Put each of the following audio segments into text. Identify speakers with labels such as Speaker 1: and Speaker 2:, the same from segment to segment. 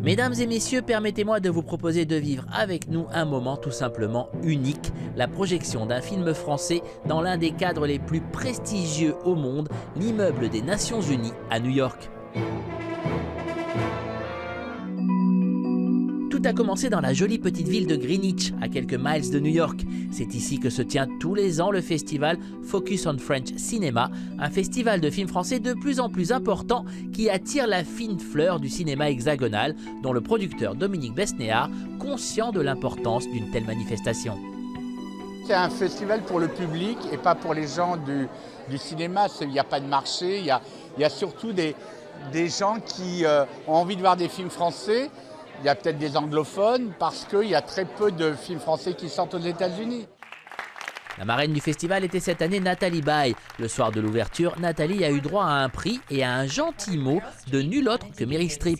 Speaker 1: Mesdames et messieurs, permettez-moi de vous proposer de vivre avec nous un moment tout simplement unique, la projection d'un film français dans l'un des cadres les plus prestigieux au monde, l'immeuble des Nations Unies à New York. Tout a commencé dans la jolie petite ville de Greenwich, à quelques miles de New York. C'est ici que se tient tous les ans le festival Focus on French Cinema, un festival de films français de plus en plus important qui attire la fine fleur du cinéma hexagonal, dont le producteur Dominique Besnéard, conscient de l'importance d'une telle manifestation.
Speaker 2: C'est un festival pour le public et pas pour les gens du cinéma. Il n'y a pas de marché, il y a surtout des gens qui ont envie de voir des films français. Il y a peut-être des anglophones parce qu'il y a très peu de films français qui sortent aux États-Unis.
Speaker 1: La marraine du festival était cette année Nathalie Baye. Le soir de l'ouverture, Nathalie a eu droit à un prix et à un gentil mot de nul autre que Meryl Streep.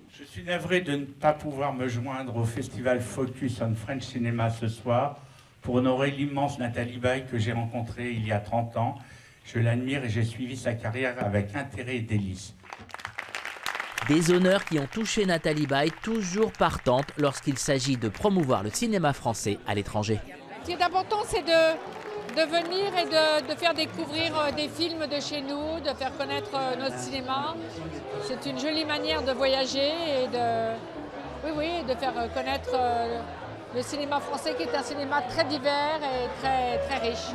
Speaker 3: Je suis navré de ne pas pouvoir me joindre au festival Focus on French Cinema ce soir pour honorer l'immense Nathalie Baye que j'ai rencontrée il y a 30 ans. Je l'admire et j'ai suivi sa carrière avec intérêt et délice.
Speaker 1: Des honneurs qui ont touché Nathalie Baye, toujours partante lorsqu'il s'agit de promouvoir le cinéma français à l'étranger.
Speaker 4: Ce qui est important, c'est de venir et de faire découvrir des films de chez nous, de faire connaître notre cinéma. C'est une jolie manière de voyager et de faire connaître le cinéma français qui est un cinéma très divers et très, très riche.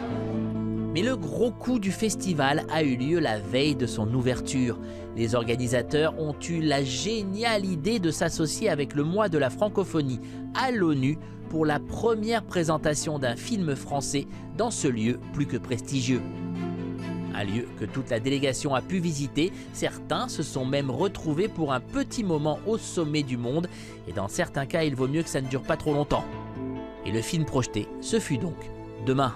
Speaker 1: Mais le gros coup du festival a eu lieu la veille de son ouverture. Les organisateurs ont eu la géniale idée de s'associer avec le mois de la francophonie à l'ONU pour la première présentation d'un film français dans ce lieu plus que prestigieux. Un lieu que toute la délégation a pu visiter, certains se sont même retrouvés pour un petit moment au sommet du monde, et dans certains cas il vaut mieux que ça ne dure pas trop longtemps. Et le film projeté, ce fut donc Demain.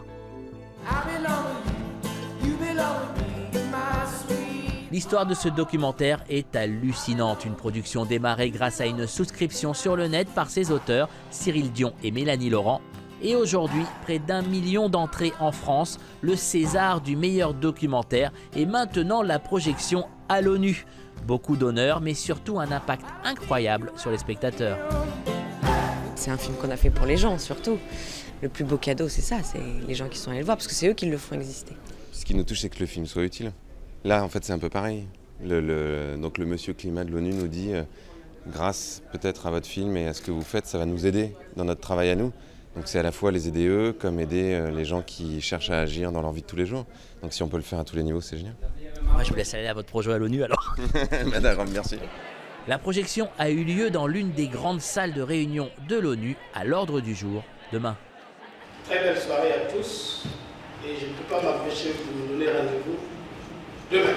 Speaker 1: L'histoire de ce documentaire est hallucinante, une production démarrée grâce à une souscription sur le net par ses auteurs, Cyril Dion et Mélanie Laurent. Et aujourd'hui, près d'1 million d'entrées en France, le César du meilleur documentaire et maintenant la projection à l'ONU. Beaucoup d'honneur, mais surtout un impact incroyable sur les spectateurs.
Speaker 5: C'est un film qu'on a fait pour les gens, surtout. Le plus beau cadeau, c'est ça, c'est les gens qui sont allés le voir, parce que c'est eux qui le font exister.
Speaker 6: Ce qui nous touche, c'est que le film soit utile. Là, en fait, c'est un peu pareil. Donc le monsieur climat de l'ONU nous dit, grâce peut-être à votre film et à ce que vous faites, ça va nous aider dans notre travail à nous. Donc c'est à la fois les aider eux, comme aider les gens qui cherchent à agir dans leur vie de tous les jours. Donc si on peut le faire à tous les niveaux, c'est génial.
Speaker 1: Moi, je vous laisse aller à votre projet à l'ONU alors.
Speaker 6: Madame, merci.
Speaker 1: La projection a eu lieu dans l'une des grandes salles de réunion de l'ONU à l'ordre du jour demain.
Speaker 7: Très belle soirée à tous et je ne peux pas m'empêcher de vous donner rendez-vous demain.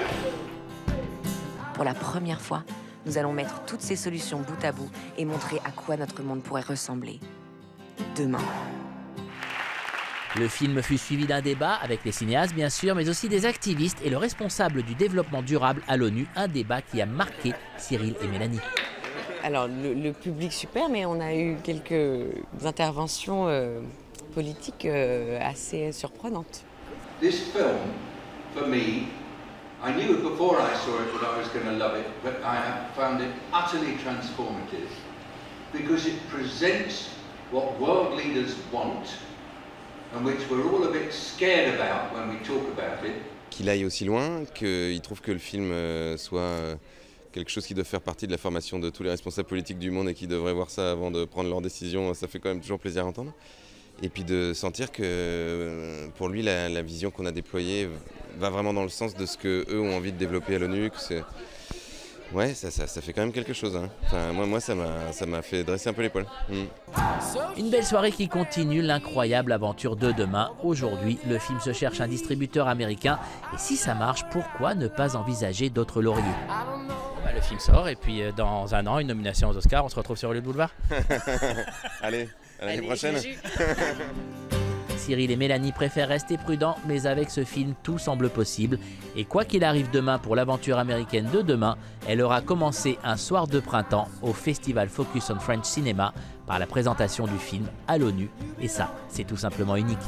Speaker 5: Pour la première fois, nous allons mettre toutes ces solutions bout à bout et montrer à quoi notre monde pourrait ressembler demain.
Speaker 1: Le film fut suivi d'un débat avec les cinéastes bien sûr, mais aussi des activistes et le responsable du développement durable à l'ONU, un débat qui a marqué Cyril et Mélanie.
Speaker 5: Alors le public super, mais on a eu quelques interventions politiques assez surprenantes.
Speaker 8: This film, for me, I knew it before I saw it that I was going to love it, but I have found it utterly transformative because it presents what world leaders want and which we're all a bit scared about when we talk about it.
Speaker 6: Qu'il aille aussi loin, qu'il trouve que le film soit quelque chose qui doit faire partie de la formation de tous les responsables politiques du monde et qui devraient voir ça avant de prendre leurs décisions, ça fait quand même toujours plaisir à entendre. Et puis de sentir que pour lui, la vision qu'on a déployée va vraiment dans le sens de ce qu'eux ont envie de développer à l'ONU. Ouais, ça fait quand même quelque chose. Hein. Enfin, moi ça m'a fait dresser un peu l'épaule.
Speaker 1: Une belle soirée qui continue l'incroyable aventure de demain. Aujourd'hui, le film se cherche un distributeur américain. Et si ça marche, pourquoi ne pas envisager d'autres lauriers ? Le film sort et puis dans un an, une nomination aux Oscars. On se retrouve sur Hollywood Boulevard.
Speaker 6: Allez, à l'année prochaine.
Speaker 1: Cyril et Mélanie préfèrent rester prudents, mais avec ce film, tout semble possible. Et quoi qu'il arrive demain pour l'aventure américaine de demain, elle aura commencé un soir de printemps au Festival Focus on French Cinema par la présentation du film à l'ONU. Et ça, c'est tout simplement unique.